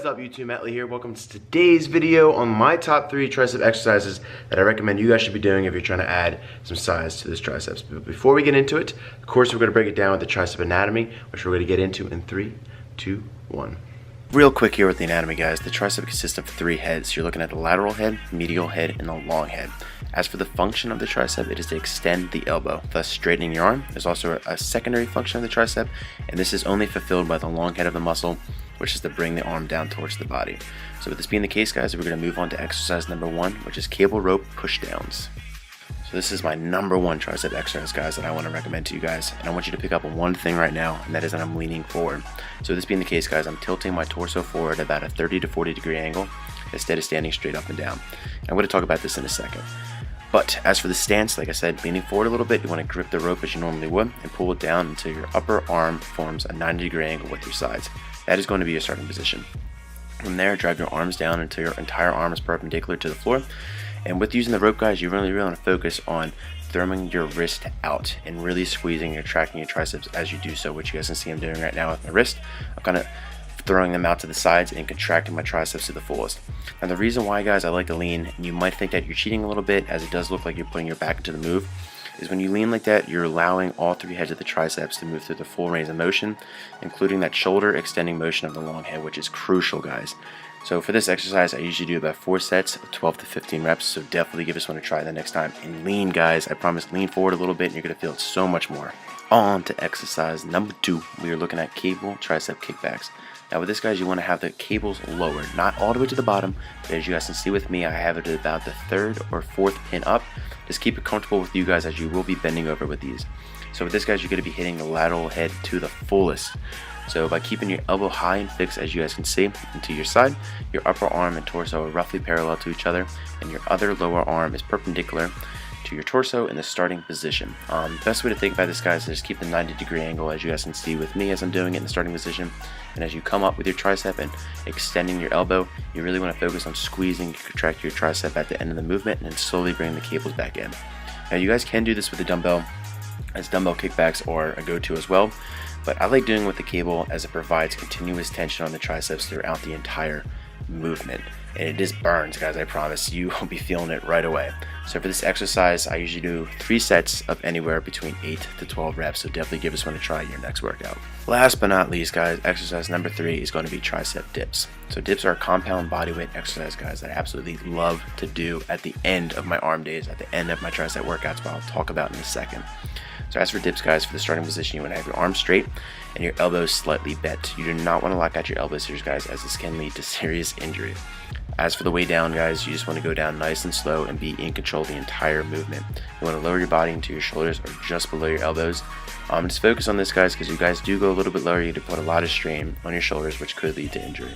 is up, YouTube? Matt Lee here. Welcome to today's video on my top 3 tricep exercises that I recommend you guys should be doing if you're trying to add some size to this triceps. But before we get into it, of course, we're going to break it down with the tricep anatomy, which we're going to get into in 3, 2, 1. Real quick here with the anatomy, guys. The tricep consists of 3 heads. You're looking at the lateral head, medial head, and the long head. As for the function of the tricep, it is to extend the elbow, thus straightening your arm. There's also a secondary function of the tricep, and this is only fulfilled by the long head of the muscle, which is to bring the arm down towards the body. So with this being the case, guys, we're going to move on to exercise number 1, which is cable rope pushdowns. So this is my number 1 tricep exercise, guys, that I want to recommend to you guys. And I want you to pick up on one thing right now, and that is that I'm leaning forward. So with this being the case, guys, I'm tilting my torso forward at about a 30 to 40 degree angle instead of standing straight up and down. And I'm going to talk about this in a second. But as for the stance, like I said, leaning forward a little bit, you want to grip the rope as you normally would and pull it down until your upper arm forms a 90 degree angle with your sides. That is going to be your starting position. From there, drive your arms down until your entire arm is perpendicular to the floor. And with using the rope, guys, you really want to focus on throwing your wrist out and really squeezing and tracking your triceps as you do so, which you guys can see I'm doing right now with my wrist. I'm kind of throwing them out to the sides and contracting my triceps to the fullest. And the reason why, guys, I like to lean, and you might think that you're cheating a little bit, as it does look like you're putting your back into the move, is when you lean like that, you're allowing all 3 heads of the triceps to move through the full range of motion, including that shoulder extending motion of the long head, which is crucial, guys. So for this exercise, I usually do about 4 sets of 12 to 15 reps, so definitely give this one a try the next time. And lean, guys, I promise, lean forward a little bit and you're going to feel it so much more. On to exercise number 2, we are looking at cable tricep kickbacks. Now with this, guys, you want to have the cables lowered, not all the way to the bottom, but as you guys can see with me, I have it at about the 3rd or 4th pin up. Just keep it comfortable with you guys, as you will be bending over with these. So with this, guys, you're going to be hitting the lateral head to the fullest. So by keeping your elbow high and fixed, as you guys can see, and to your side, your upper arm and torso are roughly parallel to each other, and your other lower arm is perpendicular to your torso in the starting position. Best way to think about this, guys, is just keep the 90 degree angle, as you guys can see with me as I'm doing it in the starting position. And as you come up with your tricep and extending your elbow, you really want to focus on squeezing and contract your tricep at the end of the movement and then slowly bring the cables back in. Now you guys can do this with a dumbbell, as dumbbell kickbacks are a go-to as well, but I like doing it with the cable as it provides continuous tension on the triceps throughout the entire movement. And it just burns, guys, I promise. You will be feeling it right away. So for this exercise, I usually do 3 sets of anywhere between 8 to 12 reps, so definitely give this one a try in your next workout. Last but not least, guys, exercise number 3 is going to be tricep dips. So dips are a compound bodyweight exercise, guys, that I absolutely love to do at the end of my arm days, at the end of my tricep workouts, but I'll talk about in a second. So as for dips, guys, for the starting position, you want to have your arms straight and your elbows slightly bent. You do not want to lock out your elbows here, guys, as this can lead to serious injury. As for the way down, guys, you just want to go down nice and slow and be in control of the entire movement. You want to lower your body into your shoulders or just below your elbows. Just focus on this, guys, because you guys do go a little bit lower. You have to put a lot of strain on your shoulders, which could lead to injury.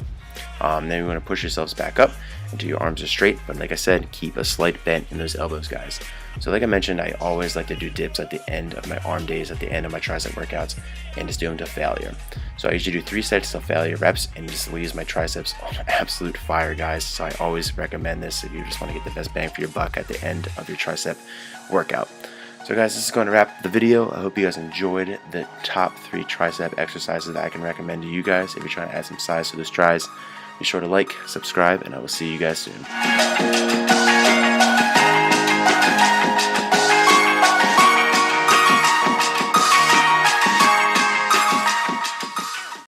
Then you want to push yourselves back up until your arms are straight, but like I said, keep a slight bend in those elbows, guys. So like I mentioned, I always like to do dips at the end of my arm days, at the end of my tricep workouts, and just do them to failure. So I usually do 3 sets till failure reps and just leaves my triceps on absolute fire, guys. So I always recommend this if you just want to get the best bang for your buck at the end of your tricep workout. So guys, this is going to wrap up the video. I hope you guys enjoyed the top 3 tricep exercises that I can recommend to you guys if you're trying to add some size to those tries. Be sure to like, subscribe, and I will see you guys soon.